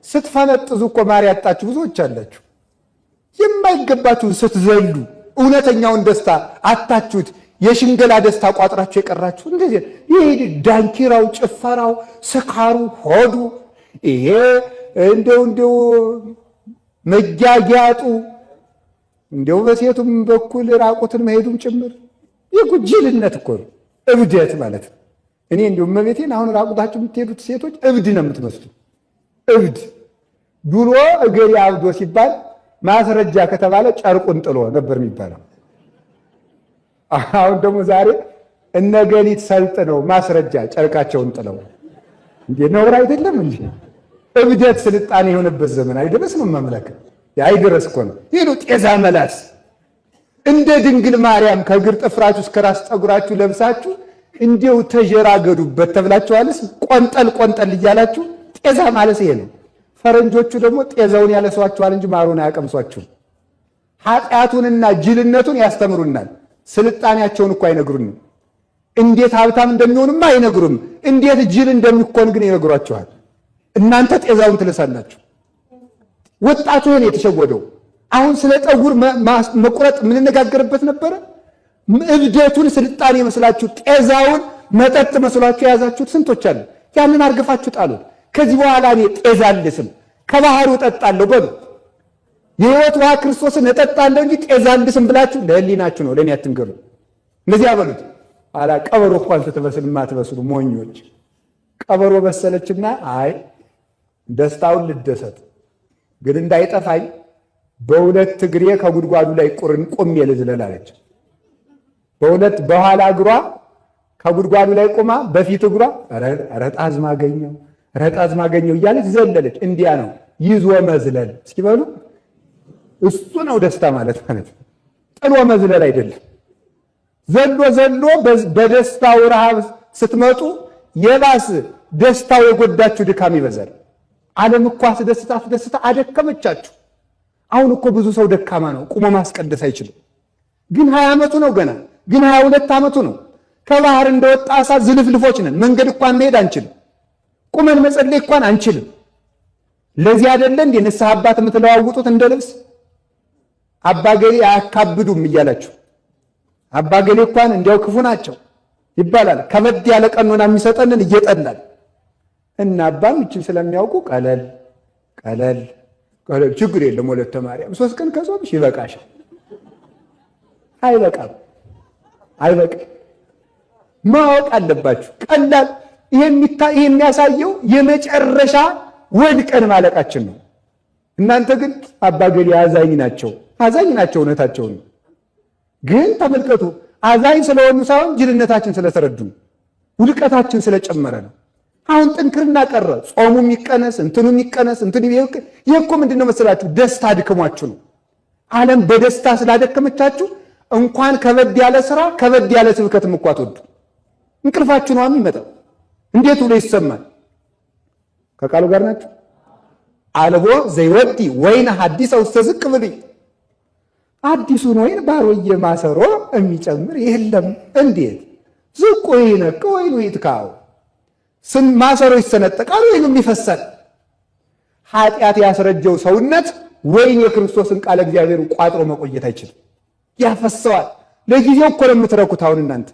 ስትፈነጥዙ እኮ ማር ያጣችሁ ብዙዎች አላችሁ። የማይገባችሁን ስትዘሉ እውነተኛውን ደስታ አጣችሁት። የሽንገላ ደስታ ቋጥራችሁ የቀራችሁ እንደዚህ ይሄ ዳንኪራው፣ ጭፈራው፣ ስካሩ፣ ሆዱ ይሄ እንደው መጃጃጡ እንደው በሴቱም በኩል ራቁትን መሄዱም ጭምር የጉጅልነት እኮ ነው፣ እብደት ማለት ነው። እኔ እንደው እመቤቴን አሁን ራቁታችሁ የምትሄዱት ሴቶች እብድ ነው የምትመስሉ። እብድ ድሮ እገሌ አብዶ ሲባል ማስረጃ ከተባለ ጨርቁን ጥሎ ነበር የሚባለው። አሁን ደግሞ ዛሬ እነገሊት ሰልጥነው ማስረጃ ጨርቃቸውን ጥለው እንዴ ነውር አይደለም እንዴ? እብደት ስልጣኔ የሆነበት ዘመን አይደረስ ነው መምለክ አይደረስ እኮ ነው። ይሄ ነው ጤዛ መላስ። እንደ ድንግል ማርያም ከእግር ጥፍራችሁ እስከ ራስ ጠጉራችሁ ለብሳችሁ እንዲው ተጀራገዱበት ተብላችኋልስ። ቆንጠል ቆንጠል እያላችሁ ጤዛ ማለት ይሄ ነው። ፈረንጆቹ ደግሞ ጤዛውን ያለሷችኋል እንጂ ማሩን አያቀምሷችሁም። ኃጢአቱንና ጅልነቱን ያስተምሩናል። ስልጣኔያቸውን እኮ አይነግሩንም። እንዴት ሀብታም እንደሚሆኑማ አይነግሩም። እንዴት ጅል እንደሚኮን ግን ይነግሯችኋል። እናንተ ጤዛውን ትልሳላችሁ። ወጣቱ ይሄን የተሸወደው አሁን ስለ ጠጉር መቁረጥ የምንነጋገርበት ነበረ። እብደቱን ስልጣኔ መስላችሁ ጤዛውን መጠጥ መስሏችሁ የያዛችሁት ስንቶች አሉ። ያንን አርግፋችሁ ጣሉት። ከዚህ በኋላ እኔ ጤዛ አልስም ከባህሩ እጠጣለሁ በሉ። የሕይወት ውሃ ክርስቶስን እጠጣለሁ እንጂ ጤዛ አልስም ብላችሁ ለህሊናችሁ ነው፣ ለእኔ አትንገሩ። እንደዚህ አበሉት። አላ ቀበሮ እንኳን ስትበስል የማትበስሉ ሞኞች። ቀበሮ በሰለችና አይ ደስታውን ልደሰት ግን እንዳይጠፋኝ በሁለት እግሬ ከጉድጓዱ ላይ ቆሜ ልዝለል አለች። በሁለት በኋላ እግሯ ከጉድጓዱ ላይ ቆማ በፊት እግሯ ረጣዝ ማገኘው እያለች ዘለለች። እንዲያ ነው ይዞ መዝለል። እስኪ በሉ እሱ ነው ደስታ ማለት ጥሎ መዝለል አይደለም። ዘሎ በደስታው ረሃብ ስትመጡ የባስ ደስታው የጎዳችሁ ድካም ይበዛል። ዓለም እኮ አስደስታ አደከመቻችሁ። አሁን እኮ ብዙ ሰው ደካማ ነው፣ ቁሞ ማስቀደስ አይችልም። ግን 20 ዓመቱ ነው ገና፣ ግን 22 ዓመቱ ነው። ከባህር እንደወጣ አሳ ዝልፍልፎች ነን። መንገድ እንኳን መሄድ አንችልም። ቁመን መጸለይ እንኳን አንችልም። ለዚህ አይደለ እንደ ንስሐ አባት የምትለዋውጡት እንደ ልብስ አባገሌ አያካብዱም እያላችሁ አባገሌ እንኳን እንዲያው ክፉ ናቸው ይባላል። ከበድ ያለ ቀኖና የሚሰጠንን እየጠላል እና አባም ይችል ስለሚያውቁ ቀለል ችግር የለም ወለተ ማርያም 3 ቀን ከጾምሽ ይበቃሻል። አይበቃም። ማወቅ አለባችሁ። ቀላል ይሄ የሚያሳየው የመጨረሻ ወድቀን ማለቃችን ነው። እናንተ ግን አባገሌ አዛኝ ናቸው እውነታቸው ነው። ግን ተመልከቱ፣ አዛኝ ስለሆኑ ሳይሆን ጅልነታችን ስለተረዱ ውድቀታችን ስለጨመረ ነው። አሁን ጥንክርና ቀረ። ጾሙ የሚቀነስ እንትኑ የሚቀነስ ይሄ እኮ ምንድነው መሰላችሁ? ደስታ አድክሟችሁ ነው። ዓለም በደስታ ስላደከመቻችሁ እንኳን ከበድ ያለ ስራ ከበድ ያለ ስብከትም እኮ አትወዱ። እንቅልፋችሁ ነው የሚመጣው። እንዴት ብሎ ይሰማል? ከቃሉ ጋር ናችሁ። አልቦ ዘይወዲ ወይን ሐዲስ ውስተ ዝቅ ብሉይ፣ አዲሱን ወይን ባሮየ ማሰሮ የሚጨምር የለም። እንዴት ዝቁ ይነቅ ወይኑ ይትካው፣ ማሰሮ ይሰነጠቃል ወይንም ይፈሳል። ኃጢአት ያስረጀው ሰውነት ወይን የክርስቶስን ቃል እግዚአብሔር ቋጥሮ መቆየት አይችልም፣ ያፈሰዋል። ለጊዜው እኮ ለምትረኩት አሁን እናንተ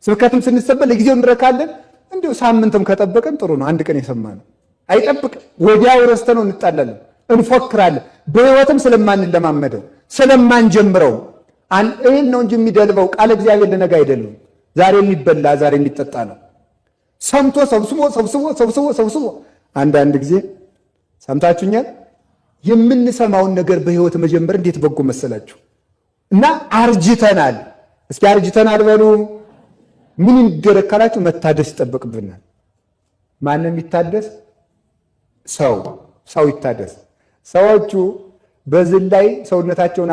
ስብከትም ስንሰበል ለጊዜው እንረካለን። እንዲሁ ሳምንትም ከጠበቀን ጥሩ ነው። አንድ ቀን የሰማነው አይጠብቅም። ወዲያው ረስተነው እንጣላለን፣ እንፎክራለን። በሕይወትም ስለማንለማመደው ስለማንጀምረው እህል ነው እንጂ የሚደልበው ቃል እግዚአብሔር ለነገ አይደለም። ዛሬ የሚበላ ዛሬ የሚጠጣ ነው። ሰምቶ ሰብስቦ አንዳንድ ጊዜ ሰምታችሁኛል። የምንሰማውን ነገር በሕይወት መጀመር እንዴት በጎ መሰላችሁ። እና አርጅተናል። እስኪ አርጅተናል በሉ። ምን ይደረግ ካላችሁ መታደስ ይጠበቅብናል። ማንም ይታደስ? ሰው ይታደስ። ሰዎቹ በዝል ላይ ሰውነታቸውን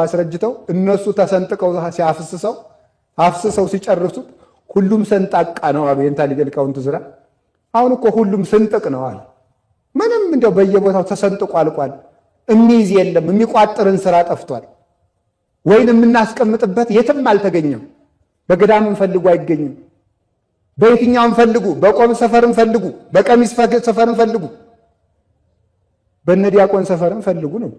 አስረጅተው እነሱ ተሰንጥቀው አፍስሰው ሲጨርሱት ሁሉም ሰንጣቃ ነው አሉ የእንታ ሊገልቃውንት ዝራ። አሁን እኮ ሁሉም ስንጥቅ ነው አለ። ምንም እንደው በየቦታው ተሰንጥቆ አልቋል። የሚይዝ የለም። የሚቋጥርን ስራ ጠፍቷል። ወይን የምናስቀምጥበት የትም አልተገኘም። በገዳምም ፈልጉ አይገኝም። በየትኛውም ፈልጉ፣ በቆብ ሰፈርም ፈልጉ፣ በቀሚስ ሰፈርም ፈልጉ፣ በነ ዲያቆን ሰፈርም ፈልጉ ነው።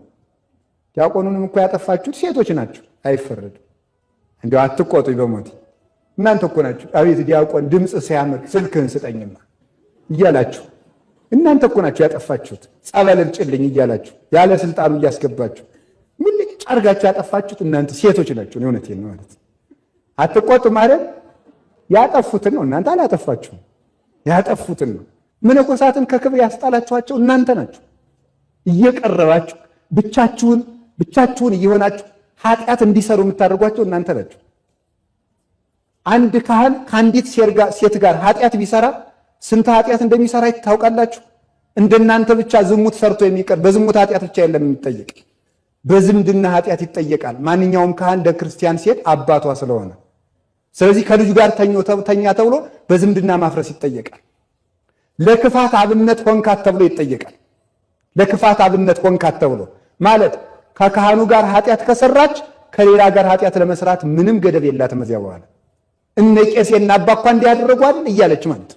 ዲያቆኑንም እኮ ያጠፋችሁት ሴቶች ናቸው። አይፈረዱ። እንዲያው አትቆጡኝ በሞት እናንተ እኮ ናችሁ። አቤት ዲያቆን ድምፅ ሲያምር ስልክህን ስጠኝማ እያላችሁ እናንተ እኮ ናችሁ ያጠፋችሁት። ጸበል እርጭልኝ እያላችሁ ያለ ስልጣኑ እያስገባችሁ ምን ጫርጋችሁ ያጠፋችሁት እናንተ ሴቶች ናችሁ። እውነቴን ነው ማለት አትቆጡ ማለት ያጠፉትን ነው። እናንተ አላጠፋችሁም፣ ያጠፉትን ነው። መነኮሳትን ከክብር ያስጣላችኋቸው እናንተ ናችሁ። እየቀረባችሁ ብቻችሁን እየሆናችሁ ኃጢአት እንዲሰሩ የምታደርጓቸው እናንተ ናችሁ። አንድ ካህን ከአንዲት ሴት ጋር ኃጢአት ቢሰራ ስንት ኃጢአት እንደሚሰራ ታውቃላችሁ? እንደናንተ ብቻ ዝሙት ሰርቶ የሚቀር በዝሙት ኃጢአት ብቻ የለም የሚጠየቅ፣ በዝምድና ኃጢአት ይጠየቃል። ማንኛውም ካህን ለክርስቲያን ሴት አባቷ ስለሆነ፣ ስለዚህ ከልጁ ጋር ተኛ ተብሎ በዝምድና ማፍረስ ይጠየቃል። ለክፋት አብነት ሆንካት ተብሎ ይጠየቃል። ለክፋት አብነት ሆንካት ተብሎ ማለት ከካህኑ ጋር ኃጢአት ከሰራች ከሌላ ጋር ኃጢአት ለመስራት ምንም ገደብ የላትም። እዚያ በኋላ እነ ቄሴና አባ እኮ እንዲያደረጉ አይደል እያለች ማለት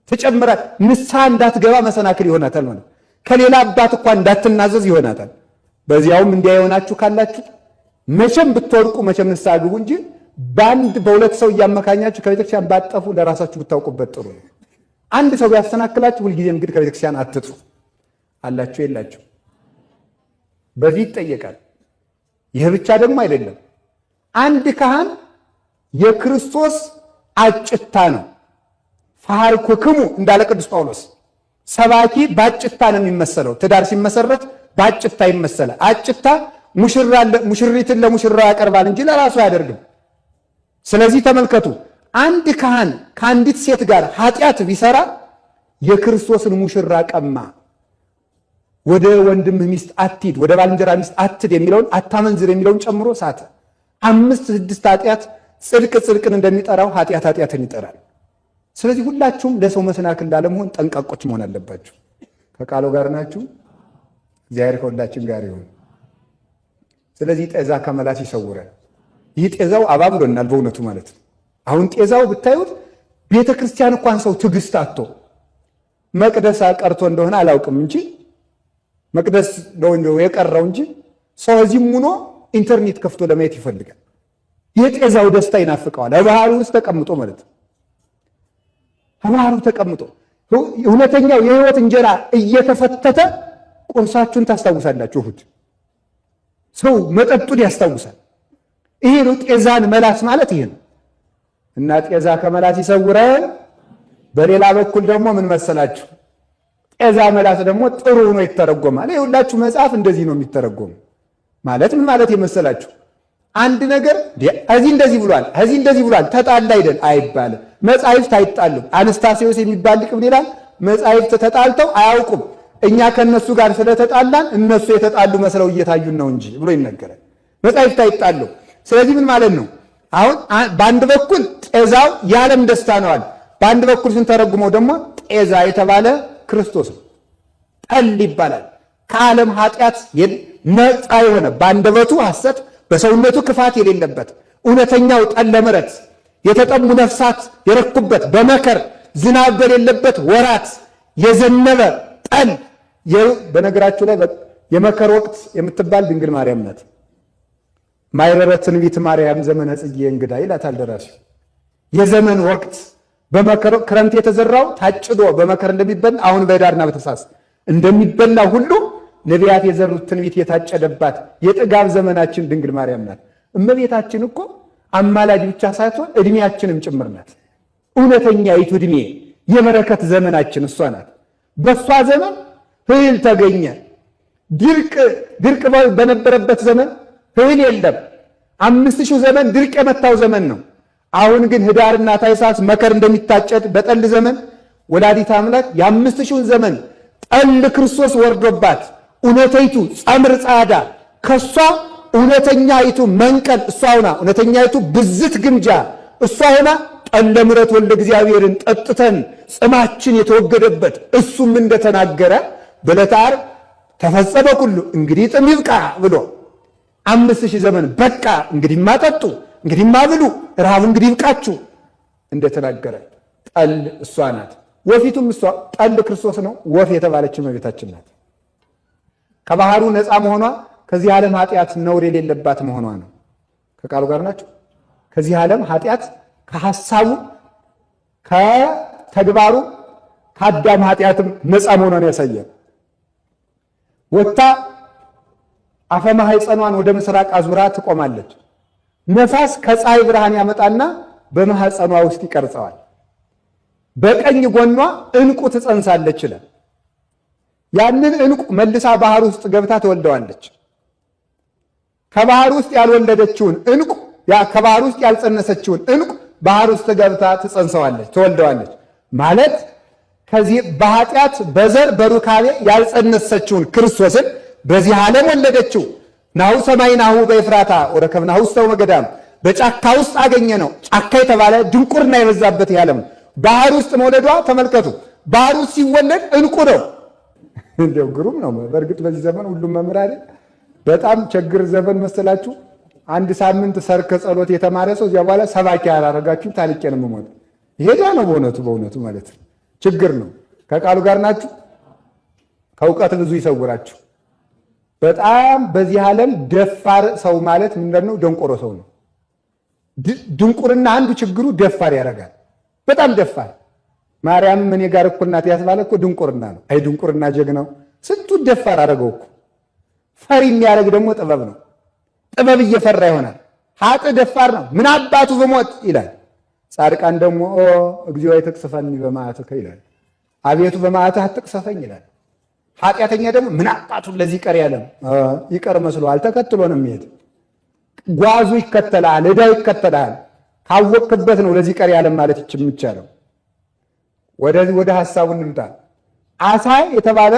ተጨምራ ንስሐ እንዳትገባ መሰናክል ይሆናታል ማለት ከሌላ አባት እኮ እንዳትናዘዝ ይሆናታል። በዚያውም እንዲያየሆናችሁ ካላችሁ መቼም ብትወድቁ መቼም ንስሐ ግቡ እንጂ በአንድ በሁለት ሰው እያመካኛችሁ ከቤተክርስቲያን ባጠፉ ለራሳችሁ ብታውቁበት ጥሩ ነው። አንድ ሰው ቢያስተናክላችሁ ሁልጊዜ እንግዲህ ከቤተክርስቲያን አትጥፉ። አላችሁ የላችሁ በዚህ ይጠየቃል። ይህ ብቻ ደግሞ አይደለም። አንድ ካህን የክርስቶስ አጭታ ነው። ፈሐርኩክሙ እንዳለ ቅዱስ ጳውሎስ ሰባኪ ባጭታ ነው የሚመሰለው። ትዳር ሲመሰረት ባጭታ ይመሰላል። አጭታ ሙሽሪትን ለሙሽራ ያቀርባል እንጂ ለራሱ አያደርግም። ስለዚህ ተመልከቱ፣ አንድ ካህን ከአንዲት ሴት ጋር ኃጢአት ቢሰራ የክርስቶስን ሙሽራ ቀማ። ወደ ወንድምህ ሚስት አትሂድ፣ ወደ ባልንጀራ ሚስት አትሂድ የሚለውን አታመንዝር የሚለውን ጨምሮ ሳተ። 5 6 ኃጢአት ጽድቅን እንደሚጠራው ኃጢአትን ይጠራል። ስለዚህ ሁላችሁም ለሰው መሰናክል እንዳለመሆን ጠንቃቆች መሆን አለባችሁ። ከቃሉ ጋር ናችሁ። እግዚአብሔር ከሁላችን ጋር ይሁን። ስለዚህ ጤዛ ከመላስ ይሰውራል። ይህ ጤዛው አባብሎናል በእውነቱ ማለት ነው። አሁን ጤዛው ብታዩት ቤተ ክርስቲያን እንኳን ሰው ትዕግስት አጥቶ መቅደስ ቀርቶ እንደሆነ አላውቅም እንጂ መቅደስ ነው የቀረው እንጂ ሰው እዚህም ሆኖ ኢንተርኔት ከፍቶ ለማየት ይፈልጋል። የጤዛው ደስታ ይናፍቀዋል። ባህሩ ውስጥ ተቀምጦ ማለት ነው። ባህሩ ተቀምጦ እውነተኛው የህይወት እንጀራ እየተፈተተ ቁርሳችሁን ታስታውሳላችሁ። እሑድ ሰው መጠጡን ያስታውሳል። ይሄ ነው ጤዛን መላስ ማለት ይሄ ነው። እና ጤዛ ከመላስ ይሰውራል። በሌላ በኩል ደግሞ ምን መሰላችሁ? ጤዛ መላስ ደግሞ ጥሩ ሆኖ ይተረጎማል። ይኸውላችሁ መጽሐፍ እንደዚህ ነው የሚተረጎም ማለት ምን ማለት የመሰላችሁ? አንድ ነገር እዚህ እንደዚህ ብሏል፣ እዚህ እንደዚህ ብሏል ተጣላ አይደል አይባልም። መጻሕፍት አይጣሉም። አነስታሲዮስ የሚባል ሊቅ ምን ይላል? መጻሕፍት ተጣልተው አያውቁም፣ እኛ ከነሱ ጋር ስለተጣላን እነሱ የተጣሉ መስለው እየታዩን ነው እንጂ ብሎ ይነገራል። መጻሕፍት አይጣሉም። ስለዚህ ምን ማለት ነው? አሁን በአንድ በኩል ጤዛው የዓለም ደስታ ነዋል፣ በአንድ በኩል ስንተረጉመው ደግሞ ጤዛ የተባለ ክርስቶስ ነው። ጠል ይባላል። ከዓለም ኃጢአት ነፃ የሆነ በአንደበቱ ሐሰት በሰውነቱ ክፋት የሌለበት እውነተኛው ጠለ ምሕረት የተጠሙ ነፍሳት የረኩበት በመከር ዝናብ በሌለበት ወራት የዘነበ ጠል። በነገራችሁ ላይ የመከር ወቅት የምትባል ድንግል ማርያም ናት። ማይረረ ትንቢት ማርያም ዘመነ ጽጌ እንግዳ ይላታል ደራሲው። የዘመን ወቅት በመከር ክረምት የተዘራው ታጭዶ በመከር እንደሚበላ አሁን በዳርና በታኅሳስ እንደሚበላ ሁሉ ነቢያት የዘሩት ትንቢት የታጨደባት የጥጋብ ዘመናችን ድንግል ማርያም ናት። እመቤታችን እኮ አማላጅ ብቻ ሳትሆን እድሜያችንም ጭምር ናት። እውነተኛይቱ እድሜ የበረከት ዘመናችን እሷ ናት። በእሷ ዘመን እህል ተገኘ። ድርቅ በነበረበት ዘመን እህል የለም። 5000 ዘመን ድርቅ የመታው ዘመን ነው። አሁን ግን ህዳርና ታኅሳስ መከር እንደሚታጨድ በጠል ዘመን ወላዲተ አምላክ የ5000 ዘመን ጠል ክርስቶስ ወርዶባት እውነተይቱ ጸምር ጻዳ ከሷ እውነተኛይቱ መንቀል እሷ ሆና እውነተኛይቱ ብዝት ግምጃ እሷ ሆና ጠለ ምሕረት ወልደ እግዚአብሔርን ጠጥተን ጽማችን የተወገደበት እሱም እንደተናገረ በዕለተ ዓርብ ተፈጸመ ሁሉ እንግዲህ ጥም ይብቃ ብሎ 5000 ዘመን በቃ እንግዲህ ማጠጡ እንግዲህ ማብሉ ረሃብ እንግዲህ ይብቃችሁ እንደተናገረ ጠል እሷ ናት። ወፊቱም እሷ ጠል ክርስቶስ ነው። ወፍ የተባለች እመቤታችን ናት። ከባህሩ ነፃ መሆኗ ከዚህ ዓለም ኃጢአት ነውር የሌለባት መሆኗ ነው። ከቃሉ ጋር ናቸው። ከዚህ ዓለም ኃጢአት ከሐሳቡ ከተግባሩ ከአዳም ኃጢአትም ነፃ መሆኗን ያሳያል። ወጥታ አፈ ማኅፀኗን ወደ ምስራቅ አዙራ ትቆማለች። ነፋስ ከፀሐይ ብርሃን ያመጣና በማኅፀኗ ውስጥ ይቀርጸዋል። በቀኝ ጎኗ ዕንቁ ትጸንሳለች ይላል። ያንን ዕንቁ መልሳ ባህር ውስጥ ገብታ ትወልደዋለች። ከባህር ውስጥ ያልወለደችውን ዕንቁ ከባህር ውስጥ ያልጸነሰችውን ዕንቁ ባህር ውስጥ ገብታ ትጸንሰዋለች፣ ትወልደዋለች ማለት ከዚህ በኃጢአት በዘር በሩካቤ ያልጸነሰችውን ክርስቶስን በዚህ ዓለም ወለደችው። ናሁ ሰማይ ናሁ በኤፍራታ ወረከብናሁ ውስተ ገዳም በጫካ ውስጥ አገኘ ነው። ጫካ የተባለ ድንቁርና የበዛበት ያለም ባህር ውስጥ መውለዷ ተመልከቱ። ባህር ውስጥ ሲወለድ ዕንቁ ነው። እንደው ግሩም ነው። በእርግጥ በዚህ ዘመን ሁሉም መምህር አይደል? በጣም ችግር ዘመን መሰላችሁ። አንድ ሳምንት ሰርክ ጸሎት የተማረ ሰው እዚያ በኋላ ሰባኪ ያላረጋችሁ ታልቄ ነው የምሞት። ይሄዳ ነው በእውነቱ ማለት ነው። ችግር ነው። ከቃሉ ጋር ናችሁ። ከእውቀት ብዙ ይሰውራችሁ። በጣም በዚህ ዓለም ደፋር ሰው ማለት ምንድነው? ደንቆሮ ሰው ነው። ድንቁርና አንዱ ችግሩ ደፋር ያደርጋል። በጣም ደፋር ማርያም እኔ ጋር እኩል ናት ያስባለ እኮ ድንቁርና ነው። አይ ድንቁርና ጀግናው ስንቱ ደፋር አደረገው እኮ። ፈሪ የሚያደርግ ደግሞ ጥበብ ነው። ጥበብ እየፈራ ይሆናል። ሀጥ ደፋር ነው። ምን አባቱ በሞት ይላል። ጻድቃን ደግሞ እግዚኦ ይትቅሰፈኒ በመዓትከ ይላል። አቤቱ በመዓትህ አትቅሰፈኝ ይላል። ኃጢአተኛ ደግሞ ምን አባቱ ለዚህ ቀር ያለም ይቀር መስሎሃል፣ ተከትሎ ነው የሚሄድ። ጓዙ ይከተላል፣ ዕዳው ይከተላል። ካወቅክበት ነው ለዚህ ቀር ያለም ማለት የሚቻለው። ወደ ሐሳቡ እንምጣ። አሳ የተባለ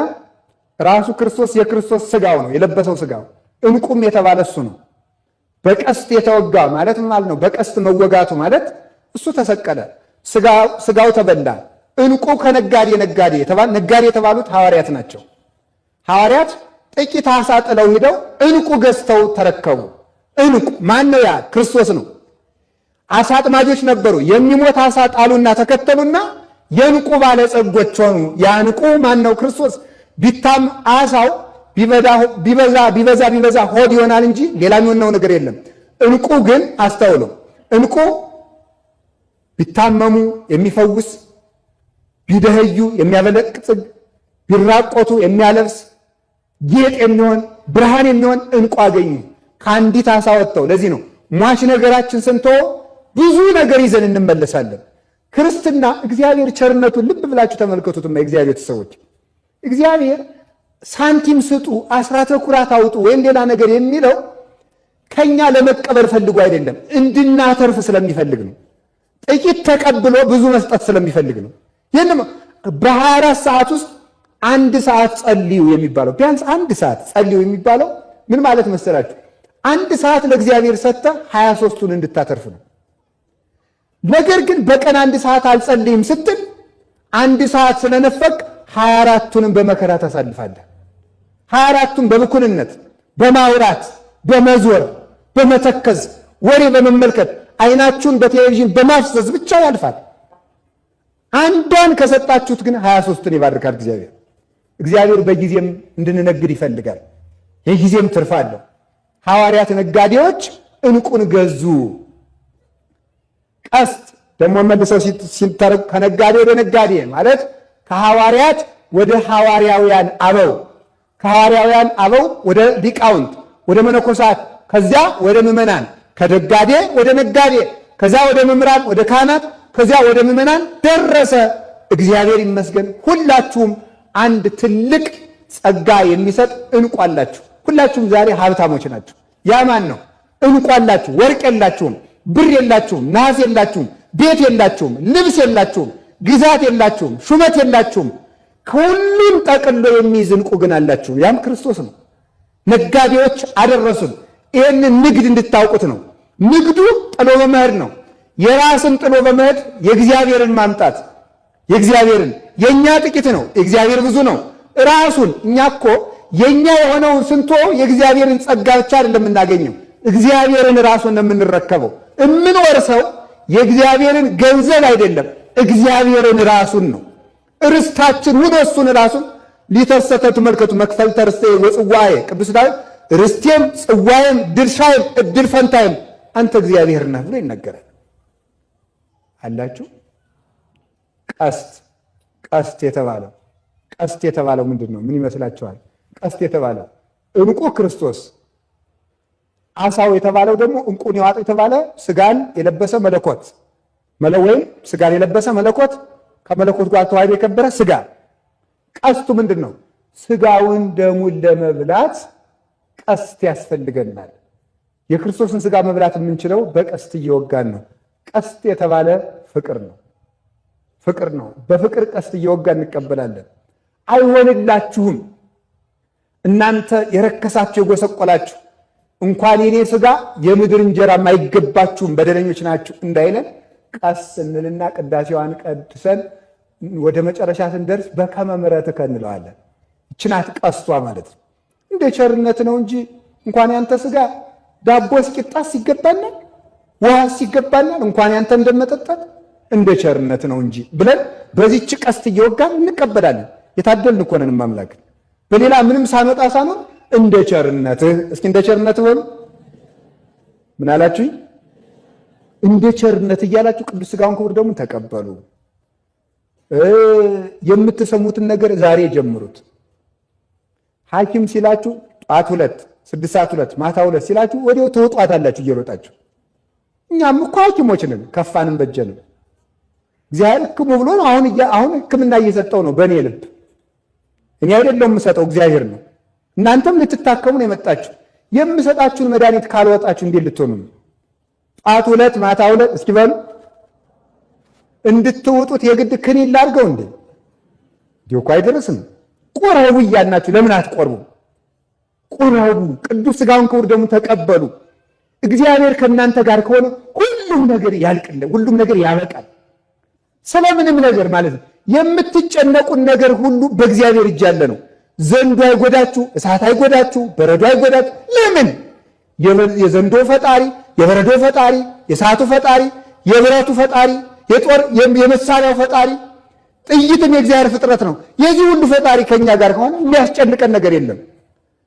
ራሱ ክርስቶስ የክርስቶስ ስጋው ነው፣ የለበሰው ስጋው። ዕንቁም የተባለ እሱ ነው። በቀስት የተወጋ ማለት ምን ማለት ነው? በቀስት መወጋቱ ማለት እሱ ተሰቀለ፣ ስጋው ተበላ። ዕንቁ ከነጋዴ ነጋዴ የተባሉት ሐዋርያት ናቸው። ሐዋርያት ጥቂት ዓሣ ጥለው ሄደው ዕንቁ ገዝተው ተረከቡ። ዕንቁ ማን ነው? ያ ክርስቶስ ነው። ዓሣ አጥማጆች ነበሩ። የሚሞት ዓሣ ጣሉና ተከተሉና የዕንቁ ባለጸጎች ሆኑ። ያ ዕንቁ ማን ነው? ክርስቶስ። ቢታም ዓሣው ቢበዛ ሆድ ይሆናል እንጂ ሌላ የሚሆነው ነገር የለም። ዕንቁ ግን አስተውሉ፣ ዕንቁ ቢታመሙ የሚፈውስ፣ ቢደህዩ የሚያበለጽግ፣ ቢራቆቱ የሚያለብስ፣ ጌጥ የሚሆን ብርሃን የሚሆን ዕንቁ አገኙ ከአንዲት ዓሣ ወጥተው። ለዚህ ነው ሟች ነገራችን ስንተወው ብዙ ነገር ይዘን እንመለሳለን። ክርስትና እግዚአብሔር ቸርነቱን ልብ ብላችሁ ተመልከቱትማ። የእግዚአብሔር ሰዎች እግዚአብሔር ሳንቲም ስጡ፣ አስራተ ኩራት አውጡ ወይም ሌላ ነገር የሚለው ከኛ ለመቀበል ፈልጎ አይደለም፣ እንድናተርፍ ስለሚፈልግ ነው። ጥቂት ተቀብሎ ብዙ መስጠት ስለሚፈልግ ነው። ይህንም በ24 ሰዓት ውስጥ 1 ሰዓት ጸልዩ የሚባለው ቢያንስ 1 ሰዓት ጸልዩ የሚባለው ምን ማለት መሰላችሁ? 1 ሰዓት ለእግዚአብሔር ሰጥተ 23ቱን እንድታተርፍ ነው። ነገር ግን በቀን 1 ሰዓት አልጸልይም ስትል 1 ሰዓት ስለነፈቅ 24ቱንም በመከራ ታሳልፋለህ። 24ቱን በብኩንነት በማውራት በመዞር በመተከዝ ወሬ በመመልከት አይናችሁን በቴሌቪዥን በማፍሰስ ብቻ ያልፋል። አንዷን ከሰጣችሁት ግን 23ቱን ይባርካል እግዚአብሔር። እግዚአብሔር በጊዜም እንድንነግድ ይፈልጋል። የጊዜም ትርፍ አለው። ሐዋርያት ነጋዴዎች ዕንቁን ገዙ። ቀስት ደግሞ መልሰው ሲተረጉ ከነጋዴ ወደ ነጋዴ ማለት ከሐዋርያት ወደ ሐዋርያውያን አበው፣ ከሐዋርያውያን አበው ወደ ሊቃውንት ወደ መነኮሳት፣ ከዚያ ወደ ምዕመናን፣ ከነጋዴ ወደ ነጋዴ፣ ከዚያ ወደ መምህራን ወደ ካህናት፣ ከዚያ ወደ ምዕመናን ደረሰ። እግዚአብሔር ይመስገን። ሁላችሁም አንድ ትልቅ ጸጋ የሚሰጥ ዕንቁ አላችሁ። ሁላችሁም ዛሬ ሀብታሞች ናችሁ። ያ ማን ነው? ዕንቁ አላችሁ። ወርቅ የላችሁም፣ ብር የላችሁም፣ ነሐስ የላችሁም፣ ቤት የላችሁም፣ ልብስ የላችሁም፣ ግዛት የላችሁም፣ ሹመት የላችሁም። ከሁሉም ጠቅሎ የሚይዝ ዕንቁ ግን አላችሁ። ያም ክርስቶስ ነው። ነጋዴዎች አደረሱን። ይህንን ንግድ እንድታውቁት ነው። ንግዱ ጥሎ በመሄድ ነው። የራስን ጥሎ በመሄድ የእግዚአብሔርን ማምጣት። የእግዚአብሔርን የእኛ ጥቂት ነው፣ የእግዚአብሔር ብዙ ነው። ራሱን እኛ እኮ የኛ የሆነውን ስንቶ የእግዚአብሔርን ጸጋ ብቻ አይደለም የምናገኘው፣ እግዚአብሔርን ራሱን ነው የምንረከበው። የምንወርሰው የእግዚአብሔርን ገንዘብ አይደለም፣ እግዚአብሔርን ራሱን ነው። ርስታችን ሁሉ እሱን ራሱን ሊተሰተ ተመልከቱ መክፈልተ ርስቴ ወጽዋዬ ቅዱስ ዳዊት ርስቴም ጽዋዬም ድርሻዬም እድል ፈንታዬም አንተ እግዚአብሔር ነህ ብሎ ይነገራል። አላችሁ ቀስት የተባለው ምንድን ነው? ምን ይመስላችኋል? ቀስት የተባለው ዕንቁ ክርስቶስ፣ አሳው የተባለው ደግሞ ዕንቁን የዋጠው የተባለ ስጋን የለበሰ መለኮት ወይም ስጋን የለበሰ መለኮት ከመለኮት ጋር ተዋህዶ የከበረ ስጋ። ቀስቱ ምንድን ነው? ስጋውን ደሙን ለመብላት ቀስት ያስፈልገናል። የክርስቶስን ስጋ መብላት የምንችለው በቀስት እየወጋን ነው። ቀስት የተባለ ፍቅር ነው። በፍቅር ቀስት እየወጋን እንቀበላለን። አይሆንላችሁም እናንተ የረከሳችሁ የጎሰቆላችሁ፣ እንኳን የኔ ስጋ የምድር እንጀራም አይገባችሁም በደለኞች ናችሁ እንዳይለን ቀስ እንልና ቅዳሴዋን ቀድሰን ወደ መጨረሻ ስንደርስ በከመ ምሕረትከ እንለዋለን። ይችናት ቀስቷ ማለት ነው። እንደ ቸርነት ነው እንጂ እንኳን ያንተ ስጋ ዳቦስ ቂጣስ ይገባናል፣ ውሃስ ይገባናል፣ እንኳን ያንተ እንደመጠጣት እንደ ቸርነት ነው እንጂ ብለን በዚህች ቀስት እየወጋን እንቀበላለን። የታደልን እኮ ነን አምላክ። በሌላ ምንም ሳመጣ ሳኖር እንደ ቸርነትህ። እስኪ እንደ ቸርነትህ በሉ። ምን አላችሁኝ? እንደ ቸርነት እያላችሁ ቅዱስ ሥጋውን ክቡር ደሙን ተቀበሉ። የምትሰሙትን ነገር ዛሬ ጀምሩት። ሐኪም ሲላችሁ ጧት 2 6 ሰዓት 2 ማታ 2 ሲላችሁ ወዲያው ትወጧታላችሁ እየሮጣችሁ። እኛም እኮ ሐኪሞች ነን፣ ከፋንም በጀንም። እግዚአብሔር ሕክሙ ብሎ አሁን ሕክምና እየሰጠው ነው በእኔ ልብ። እኔ አይደለም የምሰጠው እግዚአብሔር ነው። እናንተም ልትታከሙ ነው የመጣችሁ። የምሰጣችሁን መድኃኒት ካልወጣችሁ እንዴት ልትሆኑ ነው? ጧት 2 ማታ 2 እስኪ በሉ። እንድትውጡት የግድ ክኒን ላድርገው እንዴ? እንዲሁ እኮ አይደርስም። ቁረቡ እያልናችሁ ለምን አትቆርቡ? ቁረቡ፣ ቅዱስ ሥጋውን ክቡር ደሙን ተቀበሉ። እግዚአብሔር ከእናንተ ጋር ከሆነ ሁሉም ነገር ያልቅልን፣ ሁሉም ነገር ያበቃል። ስለምንም ነገር ማለት ነው የምትጨነቁን ነገር ሁሉ በእግዚአብሔር እጅ ያለ ነው። ዘንዶ አይጎዳችሁ፣ እሳት አይጎዳችሁ፣ በረዶ አይጎዳችሁ። ለምን? የዘንዶ ፈጣሪ፣ የበረዶ ፈጣሪ፣ የእሳቱ ፈጣሪ፣ የብረቱ ፈጣሪ፣ የመሳሪያው ፈጣሪ፣ ጥይትም የእግዚአብሔር ፍጥረት ነው። የዚህ ሁሉ ፈጣሪ ከኛ ጋር ከሆነ የሚያስጨንቀን ነገር የለም።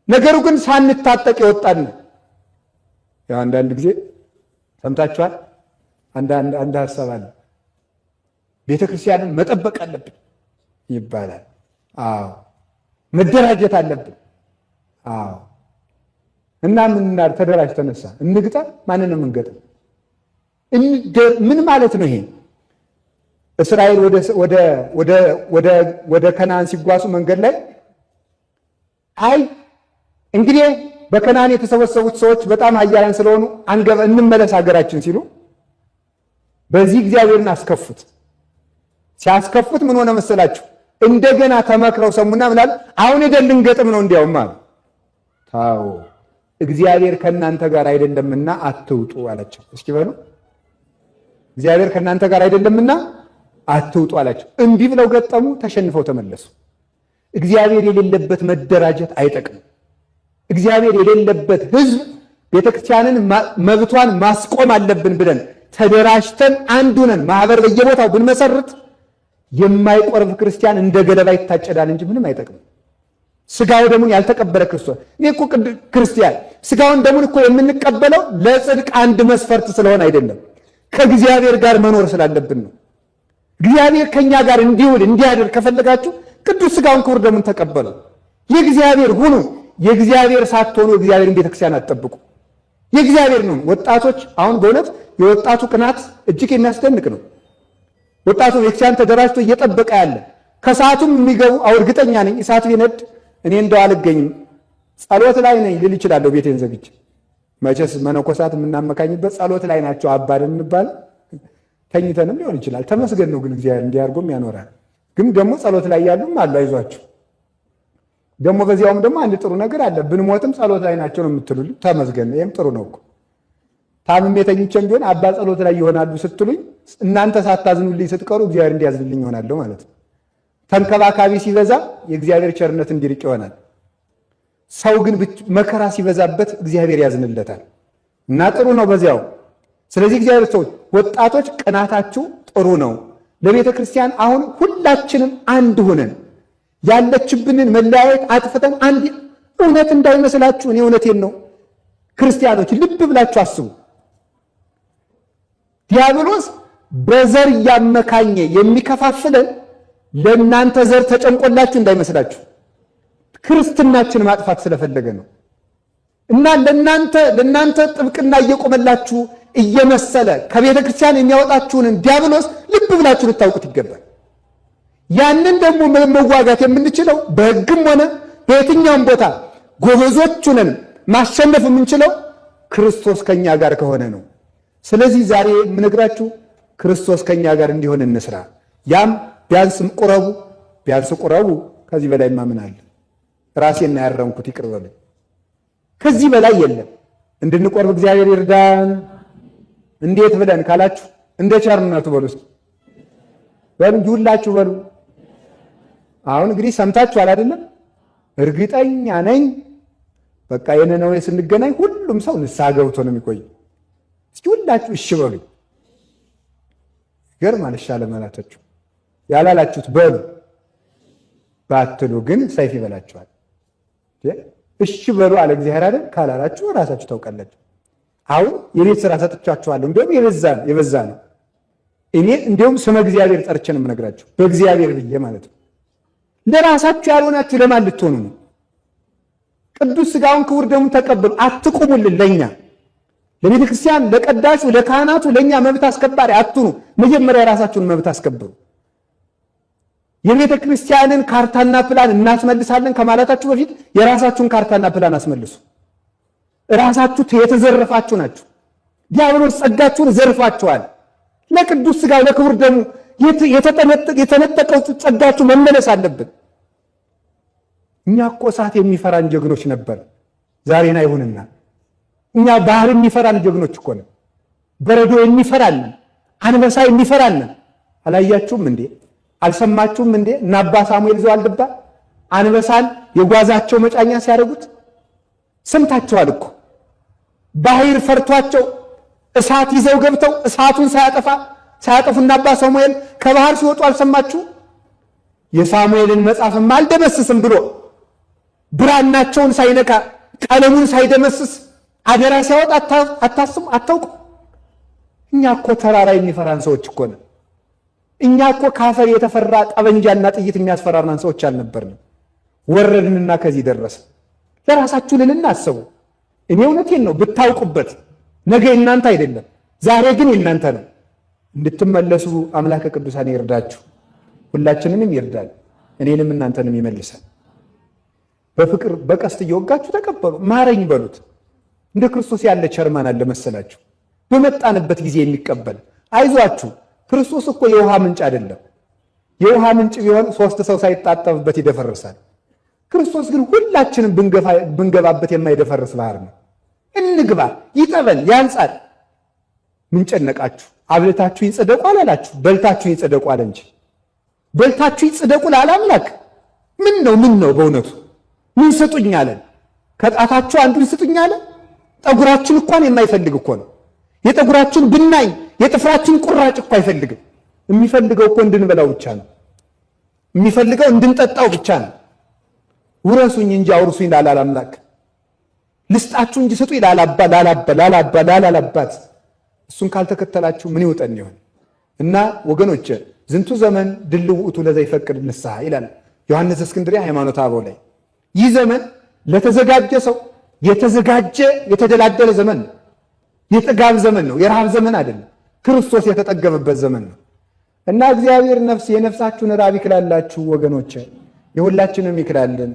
ነገሩ ግን ሳንታጠቅ የወጣን ነው። ያው አንዳንድ ጊዜ ሰምታችኋል። አንድ ሀሳብ አለ። ቤተ ክርስቲያንን መጠበቅ አለብን ይባላል። አዎ መደራጀት አለብን። አዎ እና ምን ተደራጅ ተነሳ እንግጠም። ማንን ነው የምንገጥም? ምን ማለት ነው ይሄ? እስራኤል ወደ ከነዓን ሲጓዙ መንገድ ላይ አይ እንግዲህ በከነዓን የተሰበሰቡት ሰዎች በጣም ኃያላን ስለሆኑ እንመለስ ሀገራችን ሲሉ በዚህ እግዚአብሔርን አስከፉት። ሲያስከፉት ምን ሆነ መሰላችሁ? እንደገና ተመክረው ሰሙና ምናል አሁን ሄደን ልንገጥም ነው እንዲያውም አሉ። ታው እግዚአብሔር ከእናንተ ጋር አይደለምና አትውጡ አላቸው። እስኪ በሉ እግዚአብሔር ከእናንተ ጋር አይደለምና አትውጡ አላቸው። እንዲህ ብለው ገጠሙ፣ ተሸንፈው ተመለሱ። እግዚአብሔር የሌለበት መደራጀት አይጠቅምም። እግዚአብሔር የሌለበት ሕዝብ ቤተክርስቲያንን መብቷን ማስቆም አለብን ብለን ተደራጅተን አንዱነን ማህበር በየቦታው ብንመሰርት የማይቆርብ ክርስቲያን እንደ ገለባ ይታጨዳል እንጂ ምንም አይጠቅምም። ስጋው ደሙን ያልተቀበለ ክርስቶስ እኔ እኮ ክርስቲያን ስጋውን ደሙን እኮ የምንቀበለው ለጽድቅ አንድ መስፈርት ስለሆነ አይደለም፣ ከእግዚአብሔር ጋር መኖር ስላለብን ነው። እግዚአብሔር ከኛ ጋር እንዲውል እንዲያድር ከፈለጋችሁ ቅዱስ ስጋውን ክቡር ደሙን ተቀበሉ። የእግዚአብሔር ሁኑ። የእግዚአብሔር ሳትሆኑ እግዚአብሔርን ቤተክርስቲያን አትጠብቁ። የእግዚአብሔር ነው። ወጣቶች አሁን በእውነት የወጣቱ ቅናት እጅግ የሚያስደንቅ ነው። ወጣቱ ቤተክርስቲያን ተደራጅቶ እየጠበቀ ያለ ከሰዓቱም የሚገቡ እርግጠኛ ነኝ እሳት ቢነድ እኔ እንደው አልገኝም ጸሎት ላይ ነኝ ልል እችላለሁ። ቤቴን ዘግቼ መቼስ መነኮሳት የምናመካኝበት ጸሎት ላይ ናቸው አባል እንባል ተኝተንም ሊሆን ይችላል። ተመስገን ነው ግን እግዚአብሔር እንዲያርጎም ያኖራል። ግን ደግሞ ጸሎት ላይ ያሉም አሉ። አይዟችሁ ደግሞ በዚያውም ደግሞ አንድ ጥሩ ነገር አለ። ብንሞትም ጸሎት ላይ ናቸው ነው የምትሉልኝ፣ ተመስገን ነው። ይሄም ጥሩ ነው እኮ ታምሜ ተኝቼም ቢሆን አባ ጸሎት ላይ ይሆናሉ ስትሉኝ እናንተ ሳታዝኑልኝ ስትቀሩ እግዚአብሔር እንዲያዝንልኝ ይሆናለሁ ማለት ነው። ተንከባካቢ ሲበዛ የእግዚአብሔር ቸርነት እንዲርቅ ይሆናል። ሰው ግን መከራ ሲበዛበት እግዚአብሔር ያዝንለታል እና ጥሩ ነው በዚያው። ስለዚህ እግዚአብሔር ሰዎች ወጣቶች ቅናታችሁ ጥሩ ነው። ለቤተ ክርስቲያን አሁን ሁላችንም አንድ ሆነን ያለችብንን መለያየት አጥፍተን አንድ እውነት እንዳይመስላችሁ፣ እኔ እውነቴን ነው። ክርስቲያኖች ልብ ብላችሁ አስቡ። ዲያብሎስ በዘር እያመካኘ የሚከፋፍለን ለእናንተ ዘር ተጨንቆላችሁ እንዳይመስላችሁ ክርስትናችን ማጥፋት ስለፈለገ ነው። እና ለእናንተ ጥብቅና እየቆመላችሁ እየመሰለ ከቤተ ክርስቲያን የሚያወጣችሁንን ዲያብሎስ ልብ ብላችሁ ልታውቁት ይገባል። ያንን ደግሞ መዋጋት የምንችለው በሕግም ሆነ በየትኛውም ቦታ ጎበዞች ሆነን ማሸነፍ የምንችለው ክርስቶስ ከኛ ጋር ከሆነ ነው። ስለዚህ ዛሬ የምነግራችሁ ክርስቶስ ከኛ ጋር እንዲሆን እንስራ። ያም ቢያንስ ቁረቡ። ከዚህ በላይ ማምን አለ? ራሴን ያረምኩት ይቅር በሉኝ። ከዚህ በላይ የለም። እንድንቆርብ እግዚአብሔር ይርዳን። እንዴት ብለን ካላችሁ እንደ ቸርነቱ በሉ። እስኪ በሉ እንጂ ሁላችሁ በሉ። አሁን እንግዲህ ሰምታችኋል አይደለም? እርግጠኛ ነኝ በቃ የነነዌ ስንገናኝ ሁሉም ሰው ንስሐ ገብቶ ነው የሚቆይ። እስኪ ሁላችሁ እሺ በሉ። ይገርማል። አለ ማለታችሁ ያላላችሁት በሉ ባትሉ ግን ሰይፍ ይበላችኋል። እሺ በሉ አለ እግዚአብሔር አይደል? ካላላችሁ ራሳችሁ ታውቃላችሁ። አሁን የቤት ስራ ሰጥቻችኋለሁ። እንደውም የበዛ ነው። እኔ እንደውም ስመ እግዚአብሔር ጠርቼ ነው የምነግራችሁ፣ በእግዚአብሔር ብዬ ማለት ነው። ለራሳችሁ ያልሆናችሁ ለማን ልትሆኑ ነው? ቅዱስ ሥጋውን ክቡር ደሙን ተቀበሉ። አትቁሙልን ለኛ ለቤተ ክርስቲያን፣ ለቀዳሹ፣ ለካህናቱ፣ ለኛ መብት አስከባሪ አትኑ። መጀመሪያ የራሳችሁን መብት አስከብሩ። የቤተ ክርስቲያንን ካርታና ፕላን እናስመልሳለን ከማለታችሁ በፊት የራሳችሁን ካርታና ፕላን አስመልሱ። ራሳችሁ የተዘረፋችሁ ናችሁ። ዲያብሎስ ጸጋችሁን ዘርፋችኋል። ለቅዱስ ሥጋው ለክቡር ደሙ የተነጠቀው ጸጋችሁ መመለስ አለብን። እኛ እኮ እሳት የሚፈራን ጀግኖች ነበር። ዛሬን አይሁንና እኛ ባህር የሚፈራን ጀግኖች እኮ ነው። በረዶ የሚፈራን፣ አንበሳ የሚፈራን። አላያችሁም እንዴ? አልሰማችሁም እንዴ? እና አባ ሳሙኤል ዘዋልድባ አንበሳን የጓዛቸው መጫኛ ሲያደርጉት ሰምታችኋል እኮ። ባህር ፈርቷቸው እሳት ይዘው ገብተው እሳቱን ሳያጠፉና አባ ሳሙኤል ከባህር ሲወጡ አልሰማችሁ? የሳሙኤልን መጽሐፍም አልደመስስም ብሎ ብራናቸውን ሳይነካ ቀለሙን ሳይደመስስ አደራ ሲያወጥ አታውቁ? እኛ እኮ ተራራ የሚፈራን ሰዎች እኮ ነን። እኛ እኮ ካፈር የተፈራ ጠበንጃና ጥይት የሚያስፈራራን ሰዎች አልነበርንም። ወረድንና ከዚህ ደረሰ። ለራሳችሁ ልልና አስቡ። እኔ እውነቴን ነው ብታውቁበት። ነገ እናንተ አይደለም፣ ዛሬ ግን የእናንተ ነው። እንድትመለሱ አምላከ ቅዱሳን ይርዳችሁ፣ ሁላችንንም ይርዳል፣ እኔንም እናንተንም ይመልሳል። በፍቅር በቀስት እየወጋችሁ ተቀበሉ፣ ማረኝ በሉት። እንደ ክርስቶስ ያለ ቸርማን አለ መሰላችሁ? በመጣንበት ጊዜ የሚቀበል አይዟችሁ። ክርስቶስ እኮ የውሃ ምንጭ አይደለም። የውሃ ምንጭ ቢሆን 3 ሰው ሳይጣጠብበት ይደፈርሳል። ክርስቶስ ግን ሁላችንም ብንገባበት የማይደፈርስ ባህር ነው። እንግባ፣ ይጠበን፣ ያንጻል። ምን ጨነቃችሁ? አብልታችሁ ይጽደቁ አላላችሁ፣ በልታችሁ ይጽደቁ አለ እንጂ። በልታችሁ ይጽደቁ ላላምላክ ምን ነው በእውነቱ ምን ስጡኝ አለን? ከጣታችሁ አንዱን ስጡኝ አለ? ጠጉራችን እንኳን የማይፈልግ እኮ ነው። የጠጉራችን ብናኝ የጥፍራችን ቁራጭ እኮ አይፈልግም። የሚፈልገው እኮ እንድንበላው ብቻ ነው። የሚፈልገው እንድንጠጣው ብቻ ነው። ውረሱኝ እንጂ አውርሱኝ ላላል አምላክ፣ ልስጣችሁ እንጂ ስጡኝ ላላባት። እሱን ካልተከተላችሁ ምን ይውጠን ይሆን? እና ወገኖች ዝንቱ ዘመን ድልው ውእቱ ለዘ ይፈቅድ ንስሐ ይላል ዮሐንስ እስክንድርያ ሃይማኖተ አበው ላይ። ይህ ዘመን ለተዘጋጀ ሰው የተዘጋጀ የተደላደለ ዘመን ነው። የጥጋብ ዘመን ነው፣ የረሃብ ዘመን አይደለም። ክርስቶስ የተጠገበበት ዘመን ነው። እና እግዚአብሔር የነፍሳችሁን ራብ ይክላላችሁ ወገኖች፣ የሁላችንም ይክላልን።